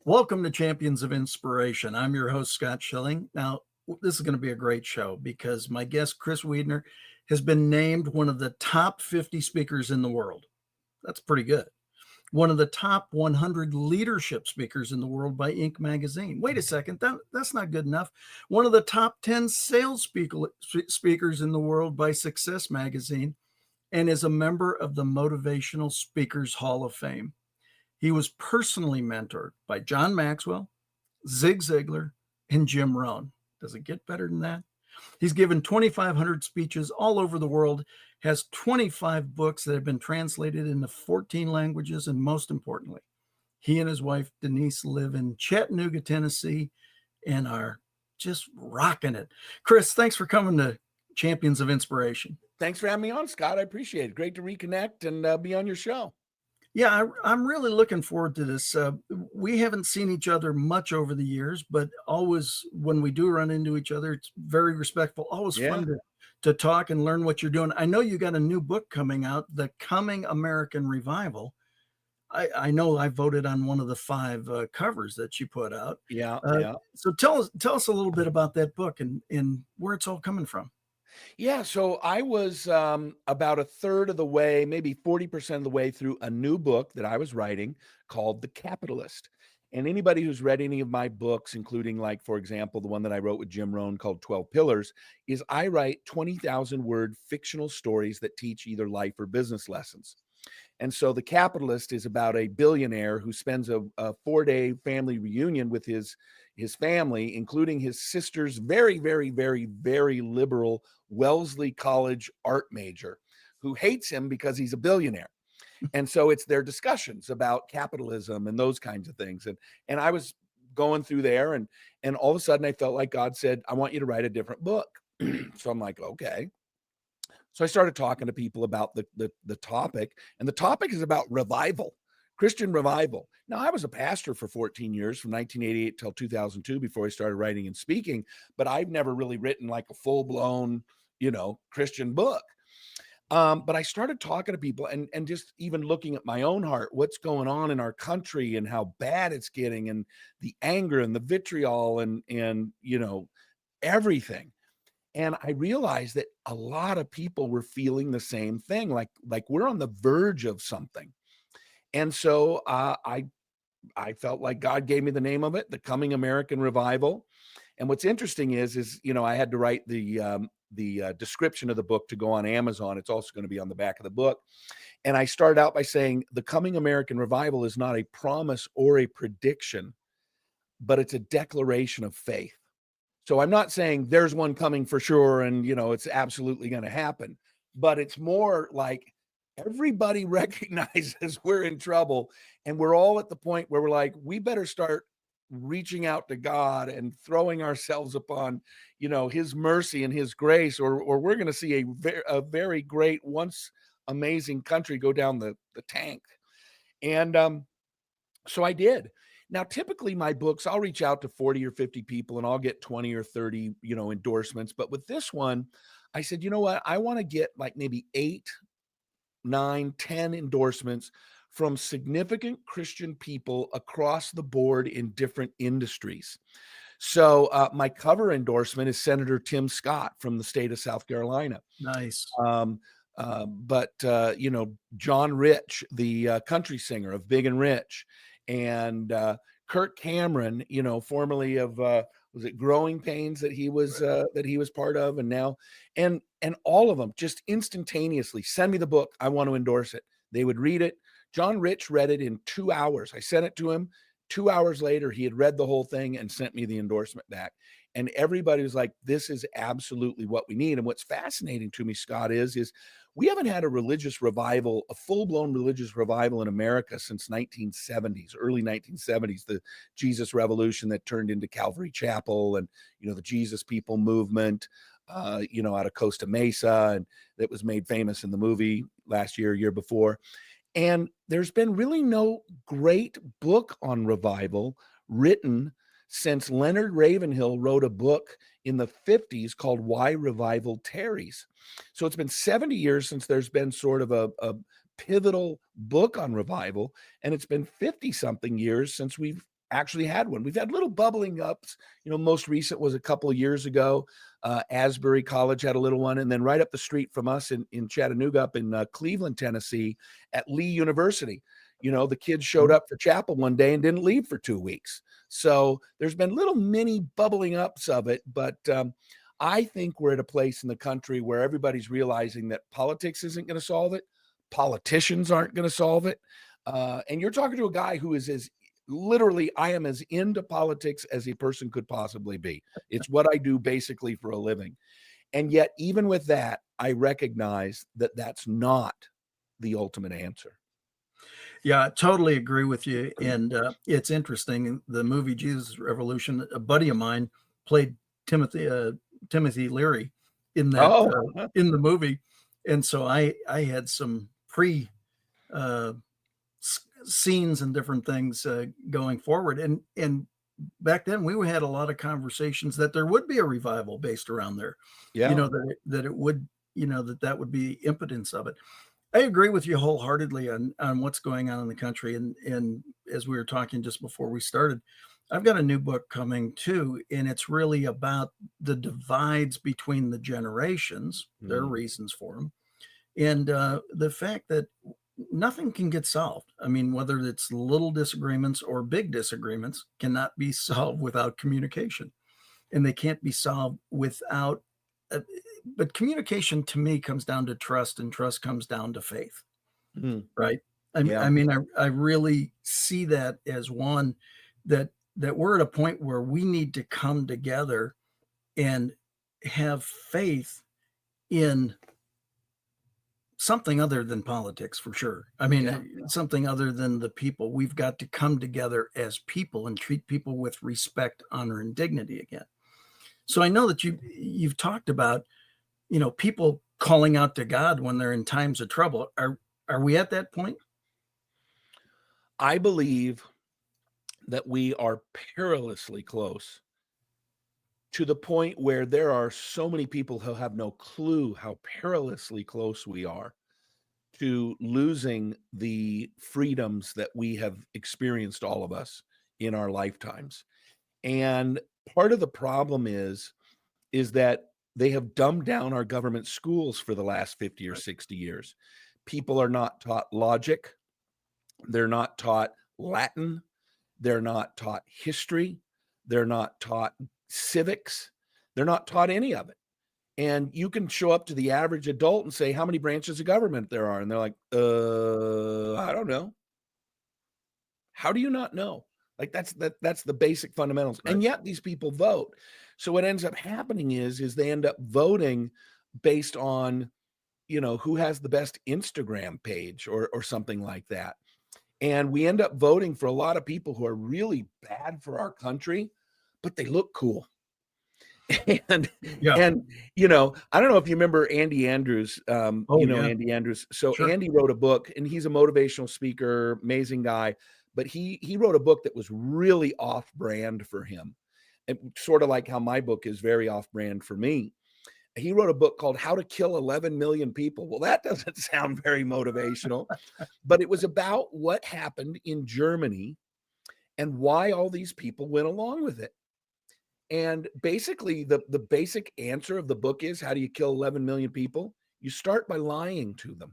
Welcome to Champions of Inspiration. I'm your host, Scott Schilling. Now, this is going to be a great show because my guest, Chris Widener, has been named one of the top 50 speakers in the world. That's pretty good. One of the top 100 leadership speakers in the world by Inc. magazine. Wait a second, that's not good enough. One of the top 10 speakers in the world by Success magazine, and is a member of the Motivational Speakers Hall of Fame. He was personally mentored by John Maxwell, Zig Ziglar, and Jim Rohn. Does it get better than that? He's given 2,500 speeches all over the world, has 25 books that have been translated into 14 languages, and most importantly, he and his wife, Denise, live in Chattanooga, Tennessee, and are just rocking it. Chris, thanks for coming to Champions of Inspiration. Thanks for having me on, Scott. I appreciate it. Great to reconnect and be on your show. Yeah, I'm really looking forward to this. We haven't seen each other much over the years, but always when we do run into each other, it's very respectful. Always fun to talk and learn what you're doing. I know you got a new book coming out, The Coming American Revival. I know I voted on one of the 5 covers that you put out. Yeah. So tell us a little bit about that book and where it's all coming from. Yeah. So I was about a third of the way, maybe 40% of the way through a new book that I was writing called The Capitalist. And anybody who's read any of my books, including, like, for example, the one that I wrote with Jim Rohn called 12 Pillars, is I write 20,000 word fictional stories that teach either life or business lessons. And so The Capitalist is about a billionaire who spends a 4-day family reunion with his family, including his sister's very, very, very, very liberal Wellesley College art major, who hates him because he's a billionaire. And so it's their discussions about capitalism and those kinds of things. And I was going through there, and all of a sudden I felt like God said, I want you to write a different book. So I'm like, okay. So I started talking to people about the topic, and the topic is about revival, Christian revival. Now, I was a pastor for 14 years, from 1988 till 2002, before I started writing and speaking, but I've never really written like a full-blown, Christian book. But I started talking to people and just even looking at my own heart, what's going on in our country and how bad it's getting, and the anger and the vitriol and everything. And I realized that a lot of people were feeling the same thing, like we're on the verge of something. And so I felt like God gave me the name of it, The Coming American Revival. And what's interesting is I had to write the description of the book to go on Amazon. It's also going to be on the back of the book. And I started out by saying the Coming American Revival is not a promise or a prediction, but it's a declaration of faith. So I'm not saying there's one coming for sure and, it's absolutely going to happen, but it's more like everybody recognizes we're in trouble, and we're all at the point where we're like, we better start reaching out to God and throwing ourselves upon, his mercy and his grace, or we're going to see a very great, once amazing country go down the tank. And so I did. Now, typically my books, I'll reach out to 40 or 50 people and I'll get 20 or 30, endorsements. But with this one, I said, you know what? I want to get like maybe 8, 9, 10 endorsements from significant Christian people across the board in different industries. So my cover endorsement is Senator Tim Scott from the state of South Carolina. Nice. But John Rich, the country singer of Big and Rich, and Kirk Cameron, formerly of was it Growing Pains that he was part of, and now and all of them just instantaneously send me the book. I want to endorse it. They would read it. John Rich read it in 2 hours. I sent it to him. 2 hours later, he had read the whole thing and sent me the endorsement back. And everybody was like, this is absolutely what we need. And what's fascinating to me, Scott, is we haven't had a religious revival, a full-blown religious revival in America since early 1970s, the Jesus Revolution that turned into Calvary Chapel, and, the Jesus People movement, out of Costa Mesa, and that was made famous in the movie last year before. And there's been really no great book on revival written since Leonard Ravenhill wrote a book in the 50s called Why Revival Tarries. So it's been 70 years since there's been sort of a pivotal book on revival, and it's been 50-something years since we've actually had one. We've had little bubbling ups. Most recent was a couple of years ago. Asbury College had a little one. And then right up the street from us in Chattanooga, up in Cleveland, Tennessee, at Lee University, the kids showed up for chapel one day and didn't leave for 2 weeks. So there's been little mini bubbling ups of it. But I think we're at a place in the country where everybody's realizing that politics isn't going to solve it. Politicians aren't going to solve it. And you're talking to a guy who is as literally, I am as into politics as a person could possibly be. It's what I do basically for a living. And yet, even with that, I recognize that that's not the ultimate answer. Yeah, I totally agree with you. And it's interesting. The movie Jesus Revolution, a buddy of mine played Timothy Leary in that in the movie. And so I had some pre scenes and different things going forward. And back then we had a lot of conversations that there would be a revival based around there. Yeah. That it would, that would be impotence of it. I agree with you wholeheartedly on what's going on in the country. And as we were talking just before we started, I've got a new book coming too, and it's really about the divides between the generations. There are reasons for them. And the fact that nothing can get solved. I mean, whether it's little disagreements or big disagreements cannot be solved without communication. And they can't be solved without but communication to me comes down to trust, and trust comes down to faith. Right. I really see that as one that we're at a point where we need to come together and have faith in something other than politics, for sure. I mean, something other than the people. We've got to come together as people and treat people with respect, honor, and dignity again. So I know that you've talked about, people calling out to God when they're in times of trouble. Are we at that point? I believe that we are perilously close to the point where there are so many people who have no clue how perilously close we are to losing the freedoms that we have experienced, all of us, in our lifetimes. And part of the problem is that they have dumbed down our government schools for the last 50 or 60 years. People are not taught logic. They're not taught Latin. They're not taught history. They're not taught civics. They're not taught any of it. And you can show up to the average adult and say, how many branches of government there are? And they're like, I don't know. How do you not know? Like that's the basic fundamentals. Right. And yet these people vote. So what ends up happening is they end up voting based on, who has the best Instagram page or something like that. And we end up voting for a lot of people who are really bad for our country, but they look cool. And I don't know if you remember Andy Andrews, Andy Andrews. So sure. Andy wrote a book, and he's a motivational speaker, amazing guy. But he wrote a book that was really off-brand for him, and sort of like how my book is very off-brand for me. He wrote a book called How to Kill 11 Million People. Well, that doesn't sound very motivational, but it was about what happened in Germany and why all these people went along with it. And basically, the basic answer of the book is, how do you kill 11 million people? You start by lying to them.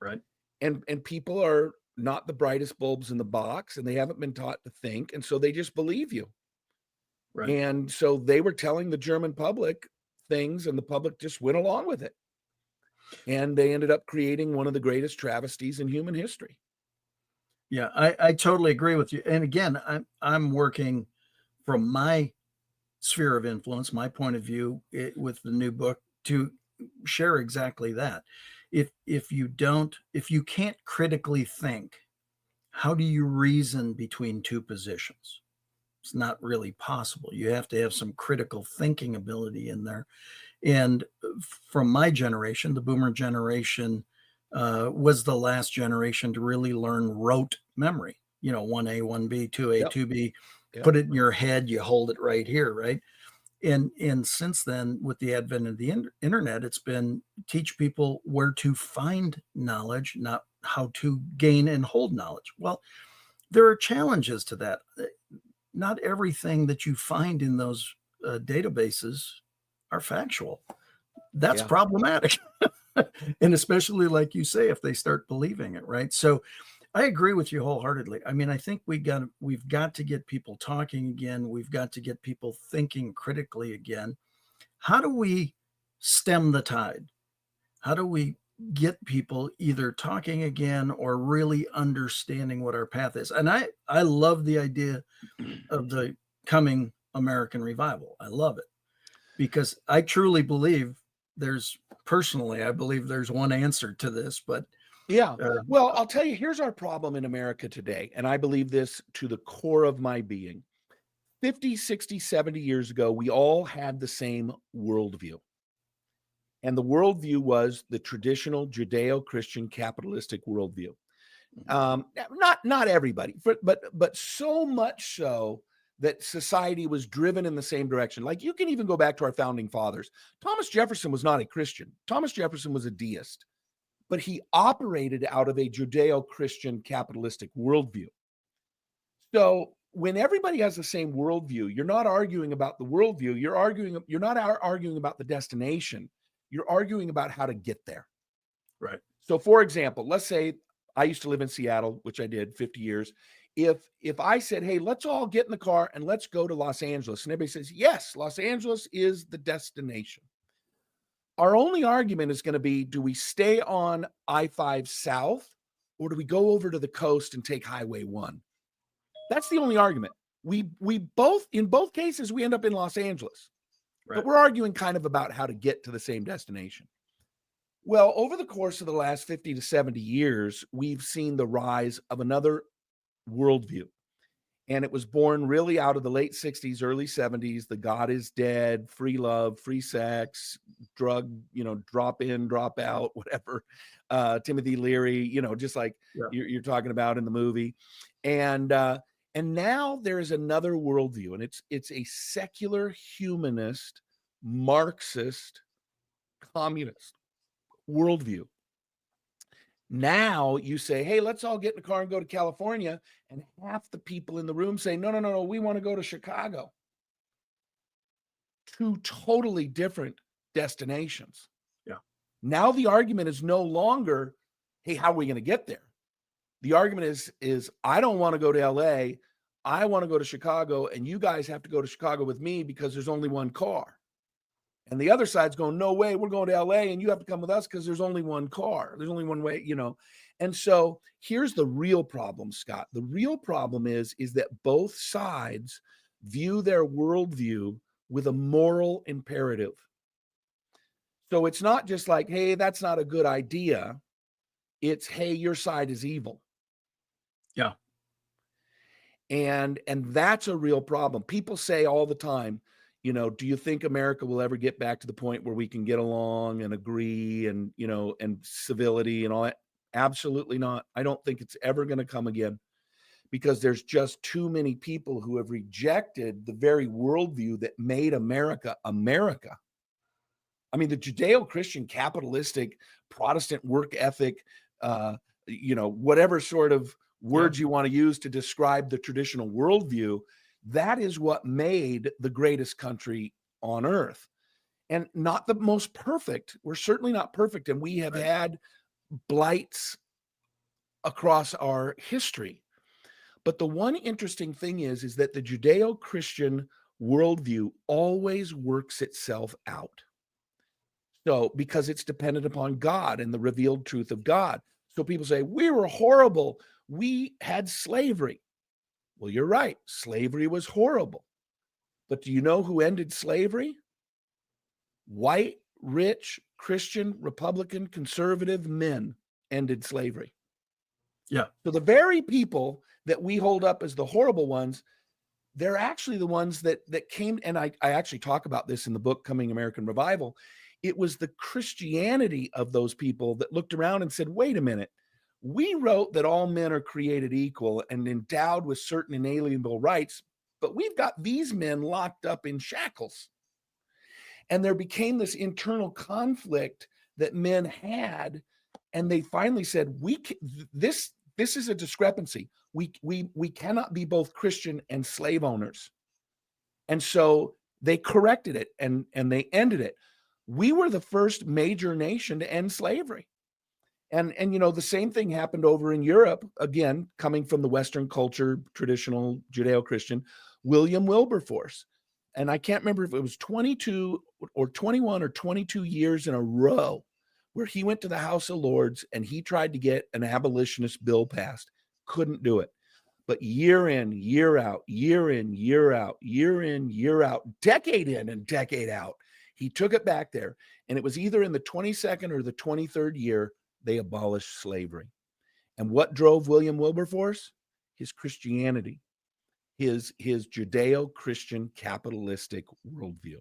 Right. And people are not the brightest bulbs in the box, and they haven't been taught to think, and so they just believe you. Right. And so they were telling the German public things, and the public just went along with it. And they ended up creating one of the greatest travesties in human history. Yeah, I totally agree with you. And again, I'm working from my sphere of influence, my point of view with the new book to share exactly that. If you can't critically think, how do you reason between two positions? It's not really possible. You have to have some critical thinking ability in there. And from my generation, the boomer generation was the last generation to really learn rote memory. 1A, 1B, 2A, yep. 2B, yep. Put it in your head, you hold it right here, right? And since then, with the advent of the internet, it's been teach people where to find knowledge, not how to gain and hold knowledge. Well, there are challenges to that. not everything that you find in those databases are factual. That's Yeah. problematic. And especially, like you say, if they start believing it, right? So I agree with you wholeheartedly. I mean, I think we've got to get people talking again. We've got to get people thinking critically again. How do we stem the tide? How do we get people either talking again or really understanding what our path is? And I love the idea of the coming American revival. I love it because I truly believe I believe there's one answer to this, but Yeah. uh, Well, I'll tell you, here's our problem in America today. And I believe this to the core of my being. 50, 60, 70 years ago, we all had the same worldview. And the worldview was the traditional Judeo-Christian capitalistic worldview. Not everybody, but so much so that society was driven in the same direction. Like you can even go back to our founding fathers. Thomas Jefferson was not a Christian. Thomas Jefferson was a deist, but he operated out of a Judeo-Christian capitalistic worldview. So when everybody has the same worldview, you're not arguing about the worldview. You're not arguing about the destination. You're arguing about how to get there. right. So for example, let's say I used to live in Seattle, which I did 50 years. If I said, hey, let's all get in the car and let's go to Los Angeles, and everybody says, yes, Los Angeles is the destination. Our only argument is going to be, do we stay on I-5 South or do we go over to the coast and take Highway 1? That's the only argument. We both, in both cases, we end up in Los Angeles, Right. but we're arguing kind of about how to get to the same destination. Well, over the course of the last 50 to 70 years, we've seen the rise of another worldview. And it was born really out of the late 60s, early 70s. The God is dead, free love, free sex, drug, drop in, drop out, whatever. Timothy Leary, just like Yeah. you're talking about in the movie. And now there is another worldview, and it's a secular, humanist, Marxist, communist worldview. Now you say, hey, let's all get in the car and go to California. And half the people in the room say, no, we want to go to Chicago. Two totally different destinations. Yeah. Now the argument is no longer, hey, how are we going to get there? The argument is I don't want to go to LA. I want to go to Chicago, and you guys have to go to Chicago with me because there's only one car. And the other side's going, no way, we're going to LA and you have to come with us because there's only one car. There's only one way, And so here's the real problem, Scott. The real problem is that both sides view their worldview with a moral imperative. So it's not just like, hey, that's not a good idea. It's, hey, your side is evil. Yeah. And that's a real problem. People say all the time, do you think America will ever get back to the point where we can get along and agree and, and civility and all that? Absolutely not. I don't think it's ever going to come again because there's just too many people who have rejected the very worldview that made America, America. I mean, the Judeo-Christian capitalistic Protestant work ethic, whatever sort of words you want to use to describe the traditional worldview, that is what made the greatest country on earth. And not the most perfect. We're certainly not perfect. And we have had blights across our history. But the one interesting thing is that the Judeo-Christian worldview always works itself out. So, because it's dependent upon God and the revealed truth of God. So people say, we were horrible. We had slavery. Well, you're right. Slavery was horrible. But do you know who ended slavery? White, rich, Christian, Republican, conservative men ended slavery. Yeah. So the very people that we hold up as the horrible ones, they're actually the ones that came, and I actually talk about this in the book, Coming American Revival. It was the Christianity of those people that looked around and said, wait a minute. We wrote that all men are created equal and endowed with certain inalienable rights, but we've got these men locked up in shackles. And there became this internal conflict that men had, and they finally said, this is a discrepancy. We cannot be both Christian and slave owners. And so they corrected it and they ended it. We were the first major nation to end slavery. And the same thing happened over in Europe, again, coming from the Western culture, traditional Judeo-Christian, William Wilberforce. And I can't remember if it was 22 or 21 or 22 years in a row where he went to the House of Lords and he tried to get an abolitionist bill passed. Couldn't do it. But year in, year out, year in, year out, year in, year out, decade in and decade out, he took it back there. And it was either in the 22nd or the 23rd year, they abolished slavery. And what drove William Wilberforce? His Christianity, his Judeo-Christian capitalistic worldview.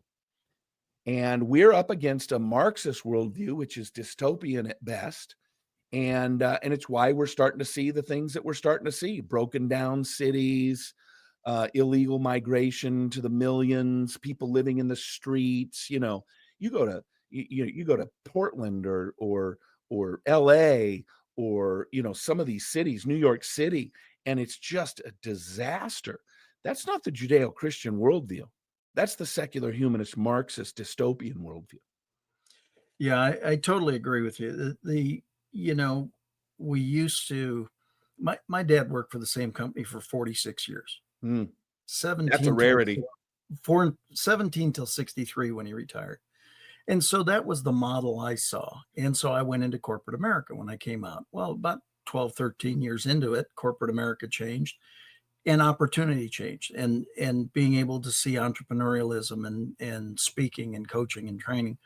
And we're up against a Marxist worldview, which is dystopian at best. And it's why we're starting to see the things that we're starting to see: broken down cities, illegal migration to the millions, people living in the streets. You go to Portland or LA or some of these cities, New York City, and it's just a disaster. That's not the Judeo-Christian worldview. That's the secular humanist Marxist dystopian worldview. Yeah, I totally agree with you. We used to, my dad worked for the same company for 46 years. 17 That's a rarity. 17 till 63 when he retired. And so that was the model I saw. And so I went into corporate America when I came out. Well, about 12, 13 years into it, corporate America changed and opportunity changed, and being able to see entrepreneurialism and speaking and coaching and training.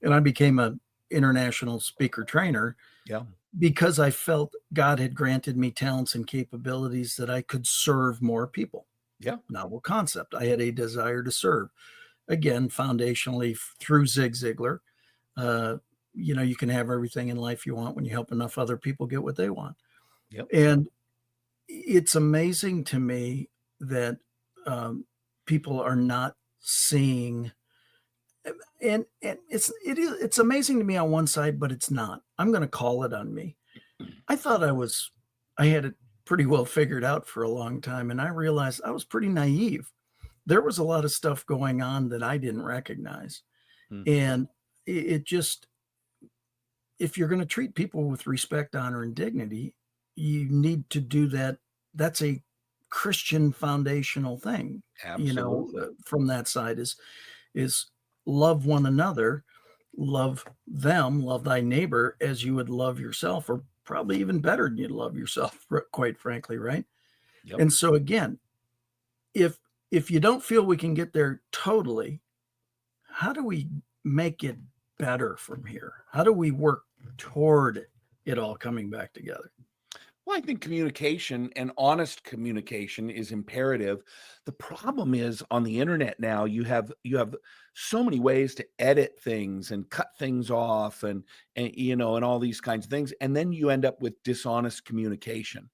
And I became an international speaker trainer. Yeah. Because I felt God had granted me talents and capabilities that I could serve more people. Yeah. Novel concept. I had a desire to serve. Again, foundationally through Zig Ziglar. You can have everything in life you want when you help enough other people get what they want. Yep. And it's amazing to me that people are not seeing, and it's amazing to me on one side, but it's not. I'm going to call it on me. I thought I had it pretty well figured out for a long time, and I realized I was pretty naive. There was a lot of stuff going on that I didn't recognize. And it just, if you're going to treat people with respect, honor, and dignity, you need to do that. That's a Christian foundational thing. Absolutely. From that side is love one another, love them, love thy neighbor as you would love yourself, or probably even better than you'd love yourself, quite frankly, right? Yep. And so again, if you don't feel we can get there totally, how do we make it better from here? How do we work toward it all coming back together? Well, I think communication and honest communication is imperative. The problem is on the internet now, you have so many ways to edit things and cut things off and all these kinds of things. And then you end up with dishonest communication.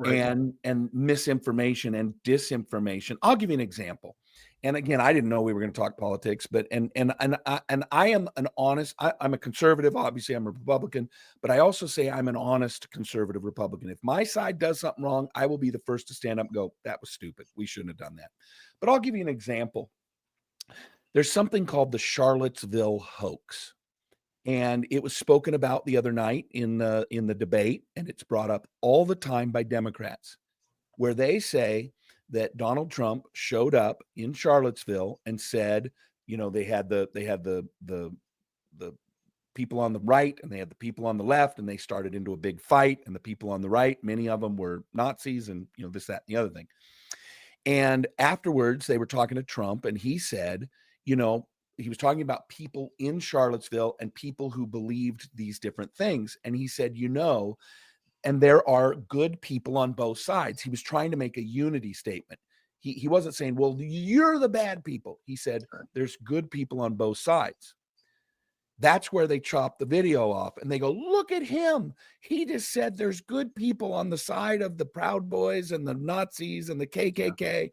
Right. And misinformation and disinformation. I'll give you an example. And again, I didn't know we were going to talk politics, but I am an honest. I'm a conservative. Obviously, I'm a Republican, but I also say I'm an honest conservative Republican. If my side does something wrong, I will be the first to stand up and go, "That was stupid. We shouldn't have done that." But I'll give you an example. There's something called the Charlottesville hoax. And it was spoken about the other night in the debate, and it's brought up all the time by Democrats, where they say that Donald Trump showed up in Charlottesville and said, they had the people on the right and they had the people on the left, and they started into a big fight. And the people on the right, many of them were Nazis, and this, that, and the other thing. And afterwards, they were talking to Trump, and he said, he was talking about people in Charlottesville and people who believed these different things. And he said, and there are good people on both sides. He was trying to make a unity statement. He wasn't saying, well, you're the bad people. He said, there's good people on both sides. That's where they chop the video off and they go, look at him. He just said there's good people on the side of the Proud Boys and the Nazis and the KKK. Yeah.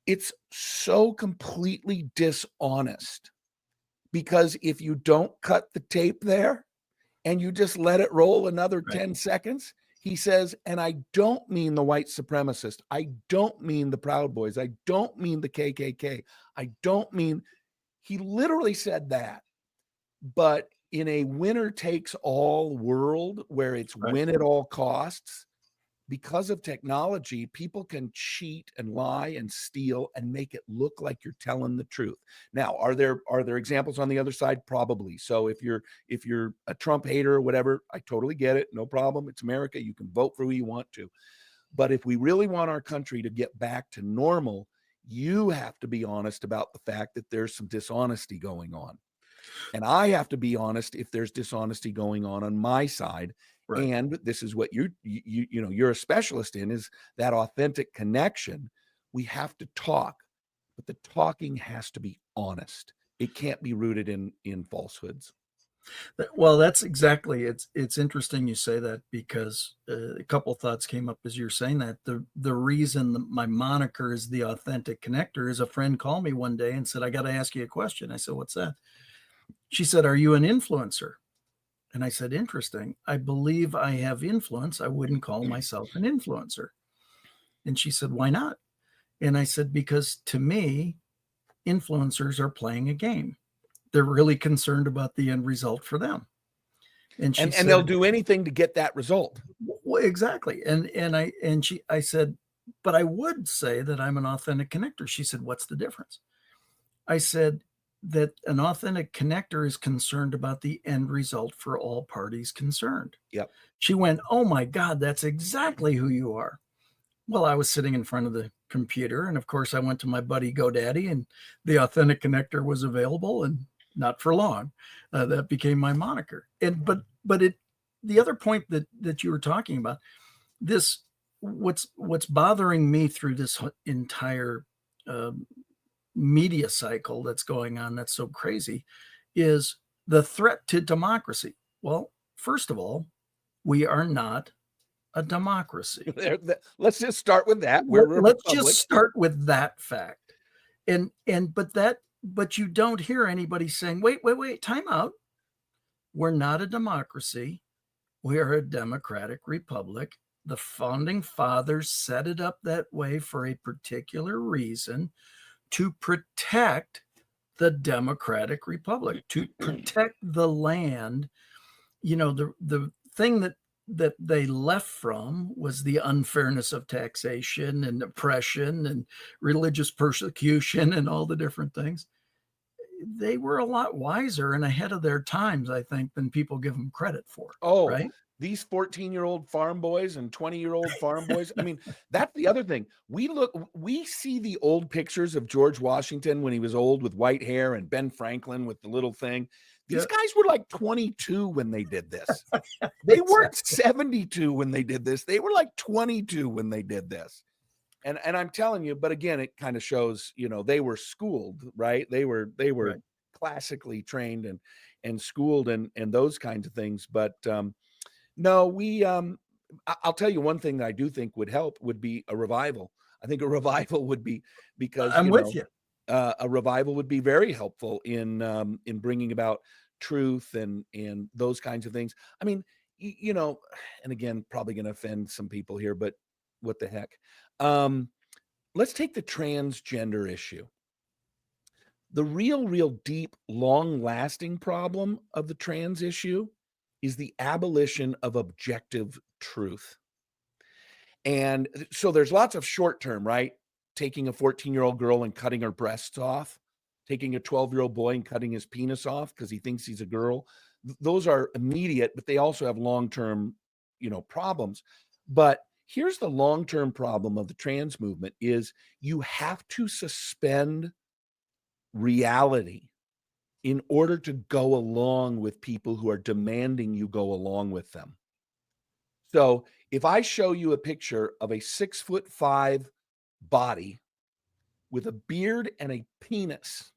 It's so completely dishonest, because if you don't cut the tape there and you just let it roll another 10 seconds, He says, and I don't mean the white supremacist. I don't mean the Proud Boys. I don't mean the KKK. I don't mean, he literally said that. But in a winner takes all world where it's Right. win at all costs, because of technology, people can cheat and lie and steal and make it look like you're telling the truth. Now, are there examples on the other side? Probably. So if you're a Trump hater or whatever, I totally get it. No problem. It's America. You can vote for who you want to. But if we really want our country to get back to normal, you have to be honest about the fact that there's some dishonesty going on. And I have to be honest if there's dishonesty going on my side. Right. And this is what you're a specialist in, is that authentic connection. We have to talk, but the talking has to be honest. It can't be rooted in falsehoods. Well, that's exactly, it's interesting you say that, because a couple thoughts came up as you're saying that. The reason that my moniker is the authentic connector is a friend called me one day and said, I got to ask you a question. I said, what's that? She said, are you an influencer? And I said, interesting. I believe I have influence. I wouldn't call myself an influencer. And she said, why not? And I said, because to me, influencers are playing a game. They're really concerned about the end result for them. And she said, they'll do anything to get that result. Well, exactly. I said, but I would say that I'm an authentic connector. She said, what's the difference? I said that an authentic connector is concerned about the end result for all parties concerned. Yep. She went, oh my God, that's exactly who you are. Well, I was sitting in front of the computer, and of course I went to my buddy GoDaddy, and the authentic connector was available, and not for long, that became my moniker. And but the other point that you were talking about, this, what's bothering me through this entire media cycle that's going on, that's so crazy, is the threat to democracy. Well, first of all, we are not a democracy. Let's just start with that. Let's just start with that fact. But you don't hear anybody saying, wait, time out. We're not a democracy. We are a democratic republic. The founding fathers set it up that way for a particular reason, to protect the democratic republic, to protect the land. You know, the thing that they left from was the unfairness of taxation and oppression and religious persecution and all the different things. They were a lot wiser and ahead of their times, I think, than people give them credit for. Oh, right? These 14-year-old farm boys and 20-year-old farm boys. I mean, that's the other thing. We see the old pictures of George Washington when he was old with white hair, and Ben Franklin with the little thing. These guys were like 22 when they did this. They weren't 72 when they did this. They were like 22 when they did this. And I'm telling you, but again, it kind of shows, they were schooled, right? They were right. Classically trained and schooled and those kinds of things. But no, I'll tell you one thing that I do think would help would be a revival. I think a revival would be, because I'm with you. A revival would be very helpful in bringing about truth and those kinds of things. I mean, and again, probably going to offend some people here, but what the heck? Let's take the transgender issue. The real deep, long-lasting problem of the trans issue is the abolition of objective truth. And so there's lots of short-term, right? Taking a 14-year-old girl and cutting her breasts off, taking a 12-year-old boy and cutting his penis off because he thinks he's a girl. Those are immediate, but they also have long-term, problems. But here's the long-term problem of the trans movement is you have to suspend reality in order to go along with people who are demanding you go along with them. So if I show you a picture of a 6'5" body with a beard and a penis,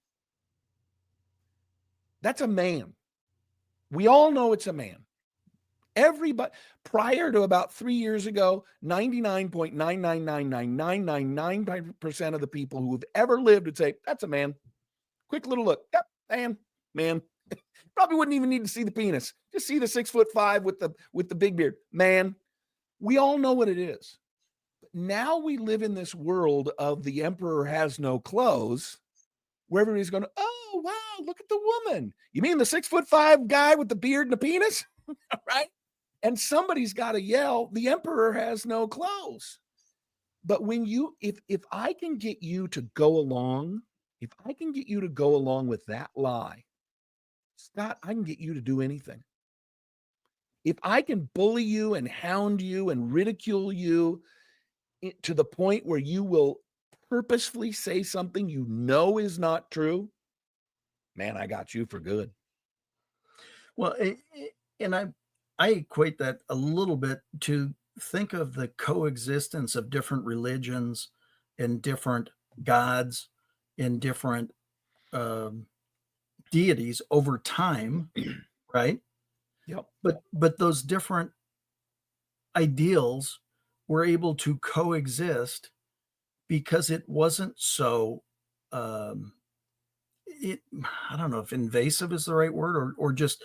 that's a man. We all know it's a man. Everybody, prior to about 3 years ago, 99.9999999% of the people who have ever lived would say, that's a man. Quick little look. Yep, man. Probably wouldn't even need to see the penis. Just see the 6'5" with the big beard. Man. We all know what it is. But now we live in this world of the emperor has no clothes, where everybody's going, oh, wow, look at the woman. You mean the 6'5" guy with the beard and the penis? Right? And somebody's got to yell, the emperor has no clothes. But when you, if I can get you to go along, if I can get you to go along with that lie, Scott, I can get you to do anything. If I can bully you and hound you and ridicule you to the point where you will purposefully say something you know is not true, man, I got you for good. Well, and I equate that a little bit to think of the coexistence of different religions and different gods and different deities over time, right? Yep. But those different ideals were able to coexist because it wasn't so I don't know if invasive is the right word, or just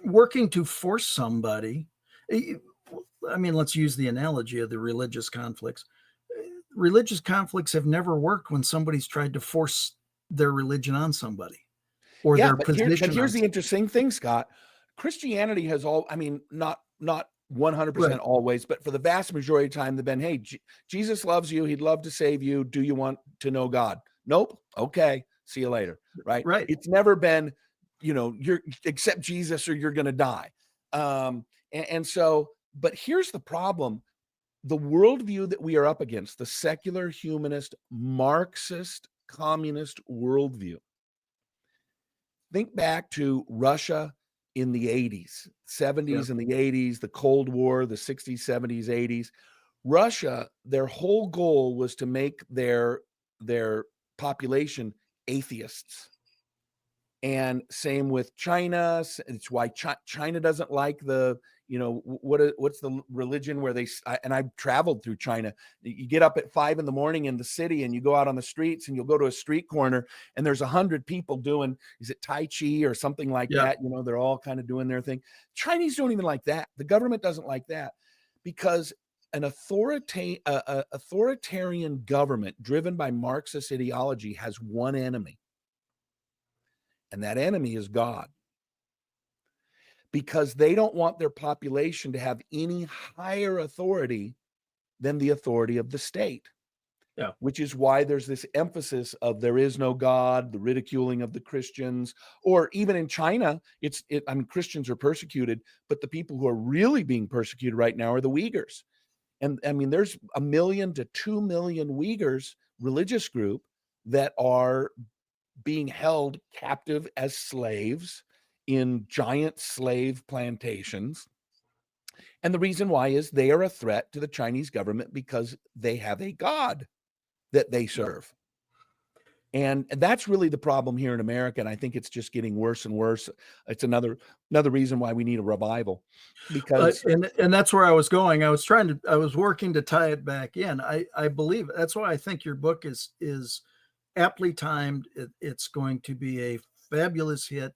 working to force somebody. I mean, let's use the analogy of the religious conflicts. Religious conflicts have never worked when somebody's tried to force their religion on somebody or Yeah, their but position. here's the interesting thing, Scott. Christianity has I mean, not 100% Right. always, but for the vast majority of time, they've been, hey, Jesus loves you. He'd love to save you. Do you want to know God? Nope. Okay. See you later. Right. Right. It's never been, you're accept Jesus or you're going to die. And so, but here's the problem. The worldview that we are up against, the secular, humanist, Marxist, communist worldview. Think back to Russia in the 80s, 70s and the 80s, the Cold War, the 60s, 70s, 80s. Russia, their whole goal was to make their population atheists. And same with China. It's why China doesn't like the, what's the religion where and I've traveled through China. You get up at 5 a.m. in the city and you go out on the streets and you'll go to a street corner and there's 100 people doing, is it Tai Chi or something like that? They're all kind of doing their thing. Chinese don't even like that. The government doesn't like that because an authoritarian government driven by Marxist ideology has one enemy. And that enemy is God. Because they don't want their population to have any higher authority than the authority of the state. Yeah. Which is why there's this emphasis of there is no God, the ridiculing of the Christians, or even in China, I mean, Christians are persecuted, but the people who are really being persecuted right now are the Uyghurs. And I mean, there's 1 million to 2 million Uyghurs religious group that are being held captive as slaves in giant slave plantations. And the reason why is they are a threat to the Chinese government because they have a God that they serve. And that's really the problem here in America. And I think it's just getting worse and worse. It's another reason why we need a revival. Because and that's where I was going. I was working to tie it back in. I believe it. That's why I think your book is aptly timed. It's going to be a fabulous hit.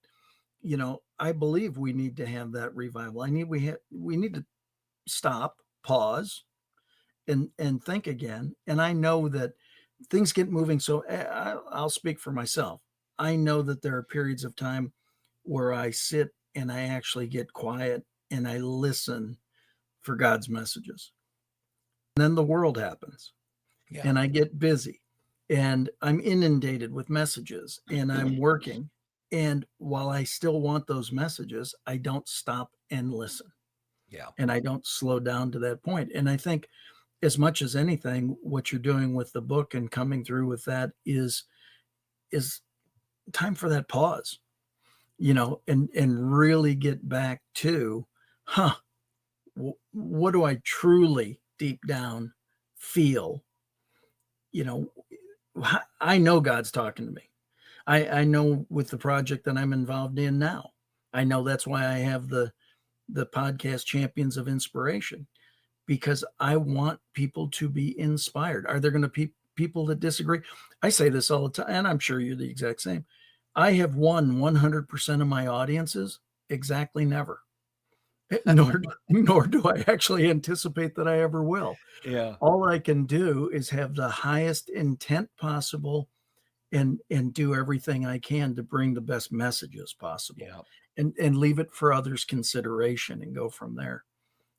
I believe we need to have that revival. We need to stop, pause, and think again. And I know that things get moving. So I'll speak for myself. I know that there are periods of time where I sit and I actually get quiet and I listen for God's messages. And then the world happens, and I get busy. And I'm inundated with messages and I'm working. And while I still want those messages, I don't stop and listen. Yeah. And I don't slow down to that point. And I think as much as anything, what you're doing with the book and coming through with that is time for that pause, and really get back to, what do I truly deep down feel? I know God's talking to me. I know with the project that I'm involved in now. I know that's why I have the podcast Champions of Inspiration, because I want people to be inspired. Are there going to be people that disagree? I say this all the time, and I'm sure you're the exact same. I have won 100% of my audiences. Exactly never. nor do I actually anticipate that I ever will. Yeah. All I can do is have the highest intent possible and do everything I can to bring the best messages possible, Yeah. and leave it for others' consideration and go from there.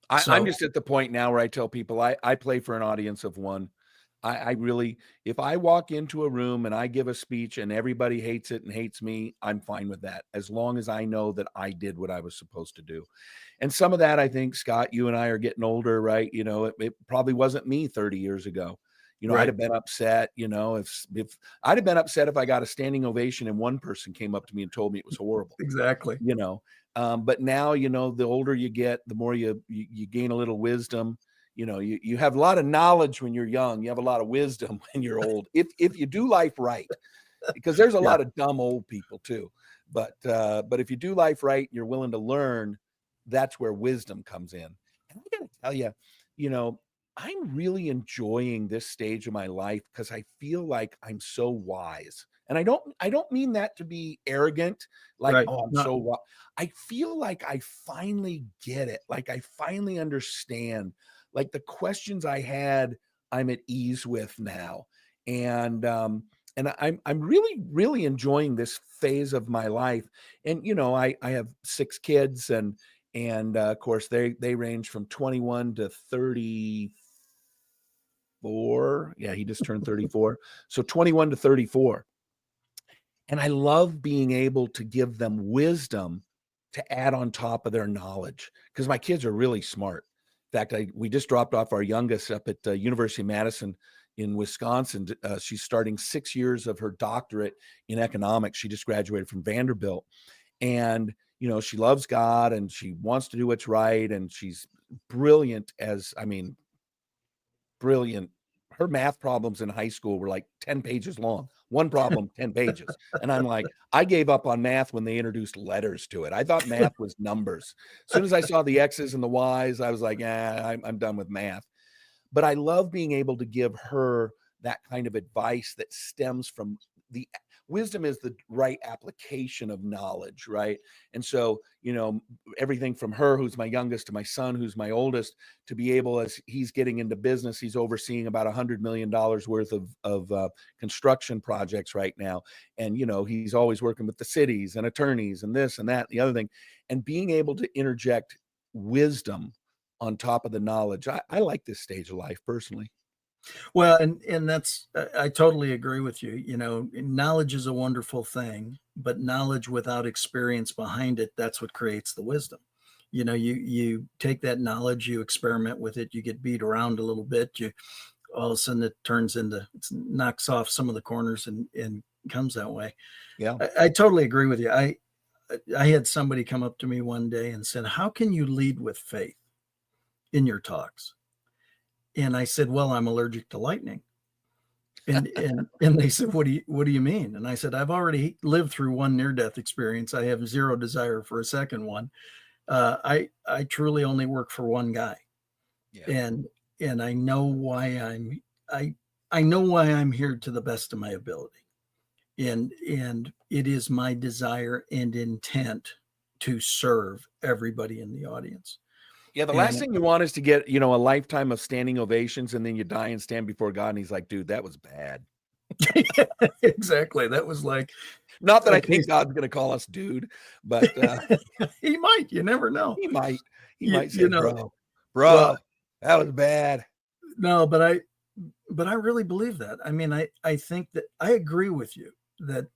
I'm So just at the point now where I tell people I play for an audience of one. I really, if I walk into a room and I give a speech and everybody hates it and hates me, I'm fine with that, as long as I know that I did what I was supposed to do. And some of that, I think, Scott, you and I are getting older, right? You know, it probably wasn't me 30 years ago. You know, I'd right, have been upset, you know, if I'd have been upset if I got a standing ovation and one person came up to me and told me it was horrible, exactly. you know. But now, you know, the older you get, the more you gain a little wisdom. You know, you have a lot of knowledge when you're young. You have a lot of wisdom when you're old, if you do life right, because there's a Yeah. lot of dumb old people too. But if you do life right, you're willing to learn. That's where wisdom comes in. And I got to tell you, you know, I'm really enjoying this stage of my life because I feel like I'm so wise. And I don't mean that to be arrogant, like, Right. oh, I'm No, so wise. I feel like I finally get it. Like I finally understand. Like the questions I had, I'm at ease with now. And I'm really, really enjoying this phase of my life. And you know, I have 6 kids, and of course they range from 21 to 34. Yeah, he just turned 34. So 21 to 34. And I love being able to give them wisdom to add on top of their knowledge, because my kids are really smart. In fact, we just dropped off our youngest up at University of Madison in Wisconsin. She's starting 6 years of her doctorate in economics. She just graduated from Vanderbilt, and you know, she loves God and she wants to do what's right, and she's brilliant. Brilliant. Her math problems in high school were like 10 pages long. One problem, 10 pages. And I'm like, I gave up on math when they introduced letters to it. I thought math was numbers. As soon as I saw the X's and the Y's, I was like, I'm done with math. But I love being able to give her that kind of advice that stems from the wisdom is the right application of knowledge, right? And so, you know, everything from her, who's my youngest, to my son, who's my oldest, to be able, as he's getting into business, he's overseeing about $100 million worth of construction projects right now. And, you know, he's always working with the cities and attorneys and this and that, and the other thing, and being able to interject wisdom on top of the knowledge. I like this stage of life personally. well, and that's I totally agree with you. You know, knowledge is a wonderful thing, but knowledge without experience behind it, that's what creates the wisdom. You know, you take that knowledge, you experiment with it, you get beat around a little bit, you all of a sudden it turns into it knocks off some of the corners and comes that way. Yeah. I totally agree with you. I had somebody come up to me one day and said, "How can you lead with faith in your talks?" And I said, "Well, I'm allergic to lightning." And they said, what do you mean?" And I said, "I've already lived through one near-death experience. I have zero desire for a second one. I truly only work for one guy. Yeah. And I know why I I know why I'm here to the best of my ability. And it is my desire and intent to serve everybody in the audience." Yeah, the last And thing you want is to get, you know, a lifetime of standing ovations and then you die and stand before God and he's like, dude, that was bad. exactly. That was like, Not that I okay, think God's going to call us dude, but he might, you never know. he might, he You, might say, you know, bro, well, that was bad. no, but I really believe that. I mean, I think that I agree with you that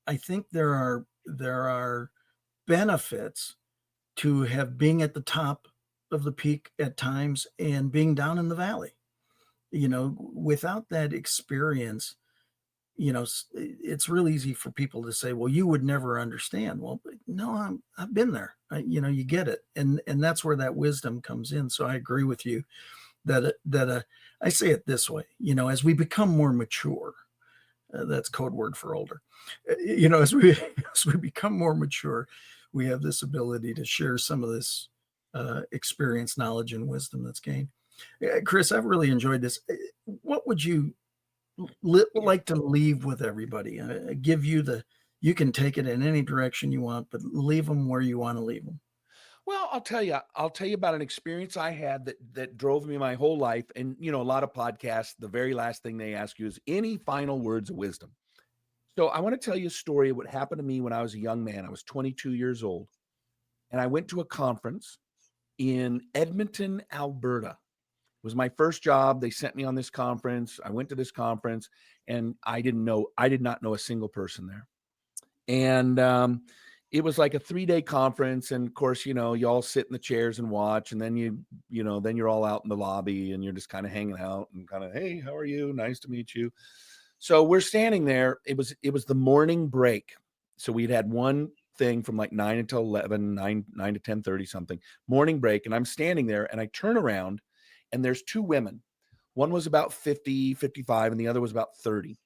I think there are benefits to have being at the top of the peak at times and being down in the valley. You know, without that experience, you know, it's real easy for people to say, "Well, you would never understand." Well, no, I've been there. You know, you get it, and that's where that wisdom comes in. So I agree with you that I say it this way. You know, as we become more mature, that's code word for older. You know, as we as we become more mature, we have this ability to share some of this experience, knowledge, and wisdom that's gained. Chris, I've really enjoyed this. What would you like to leave with everybody? Give you the you can take it in any direction you want, but leave them where you want to leave them. Well, I'll tell you about an experience I had that drove me my whole life. And, you know, a lot of podcasts, the very last thing they ask you is any final words of wisdom. So I want to tell you a story of what happened to me when I was a young man. I was 22 years old, and I went to a conference in Edmonton, Alberta. It was my first job. They sent me on this conference. I went to this conference, and I did not know a single person there. And it was like a 3-day conference. And of course, you know, you all sit in the chairs and watch, and then then you're all out in the lobby and you're just kind of hanging out and kind of, hey, how are you? Nice to meet you. So we're standing there. It was the morning break. So we'd had one thing from like 9 until 11, 9 to 10:30 something, morning break. And I'm standing there and I turn around and there's two women. One was about 50, 55, and the other was about 30.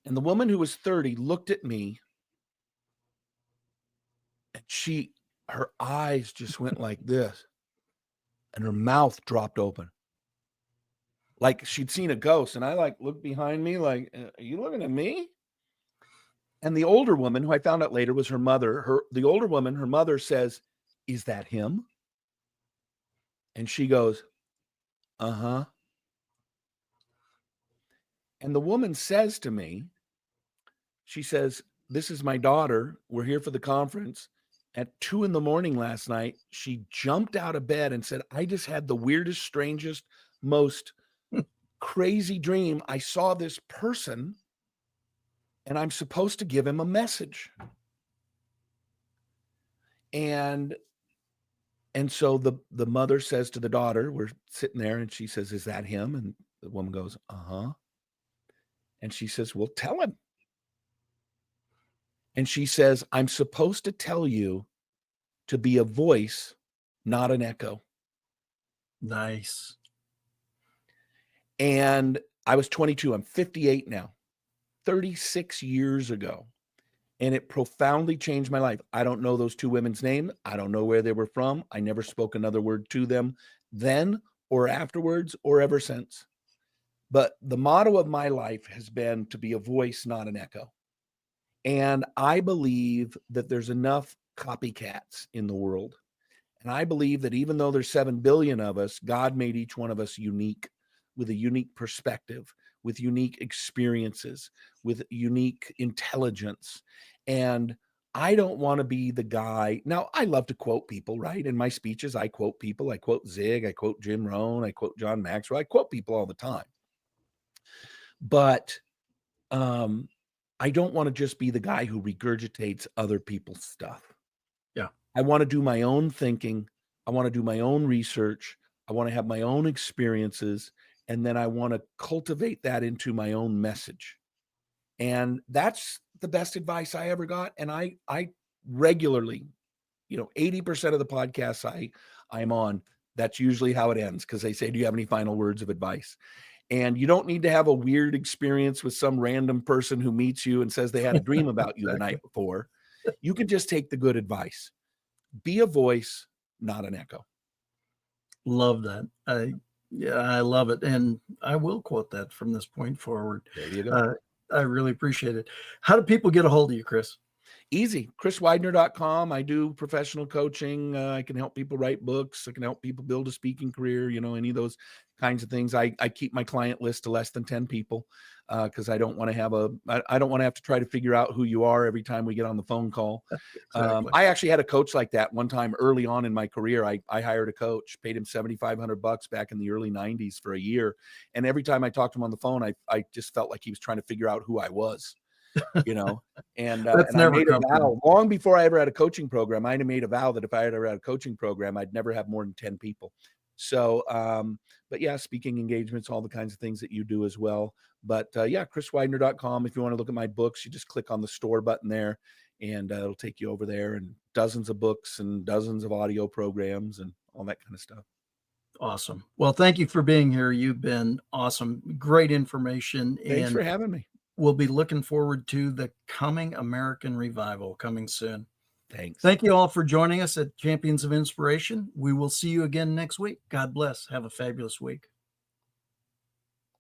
And the woman who was 30 looked at me and her eyes just went like this and her mouth dropped open. Like she'd seen a ghost. And I like looked behind me like, are you looking at me? And the older woman, who I found out later was her mother, the older woman, her mother says, is that him? And she goes, uh-huh. And the woman says to me, she says, this is my daughter. We're here for the conference. At 2 a.m. last night, she jumped out of bed and said, I just had the weirdest, strangest, most crazy dream. I saw this person and I'm supposed to give him a message. And so the mother says to the daughter, we're sitting there and she says, is that him? And the woman goes, uh-huh. And she says, well, tell him. And she says, I'm supposed to tell you to be a voice, not an echo. Nice. And I was 22. I'm 58 now, 36 years ago. And it profoundly changed my life. I don't know those two women's names. I don't know where they were from. I never spoke another word to them then or afterwards or ever since. But the motto of my life has been to be a voice, not an echo. And I believe that there's enough copycats in the world. And I believe that even though there's 7 billion of us, God made each one of us unique, with a unique perspective, with unique experiences, with unique intelligence. And I don't want to be the guy. Now, I love to quote people, right? In my speeches, I quote people. I quote Zig, I quote Jim Rohn, I quote John Maxwell. I quote people all the time. But I don't want to just be the guy who regurgitates other people's stuff. Yeah. I want to do my own thinking. I want to do my own research. I want to have my own experiences. And then I want to cultivate that into my own message. And that's the best advice I ever got. And I regularly, 80% of the podcasts I'm on, that's usually how it ends, because they say, do you have any final words of advice? And you don't need to have a weird experience with some random person who meets you and says they had a dream about you the night before. You can just take the good advice. Be a voice, not an echo. Love that. I love it. And I will quote that from this point forward. There you go. I really appreciate it. How do people get a hold of you, Chris? Easy. ChrisWidener.com. I do professional coaching. I can help people write books. I can help people build a speaking career, any of those kinds of things. I keep my client list to less than 10 people because I don't want to have to try to figure out who you are every time we get on the phone call. Exactly. I actually had a coach like that one time early on in my career. I hired a coach, paid him $7,500 back in the early 90s for a year. And every time I talked to him on the phone, I just felt like he was trying to figure out who I was. And I made a vow long before I ever had a coaching program. I made a vow that if I had ever had a coaching program, I'd never have more than 10 people. So, but yeah, speaking engagements, all the kinds of things that you do as well. But ChrisWidener.com. If you want to look at my books, you just click on the store button there and it'll take you over there, and dozens of books and dozens of audio programs and all that kind of stuff. Awesome. Well, thank you for being here. You've been awesome. Great information. Thanks for having me. We'll be looking forward to the coming American Revival coming soon. Thanks. Thank you all for joining us at Champions of Inspiration. We will see you again next week. God bless. Have a fabulous week.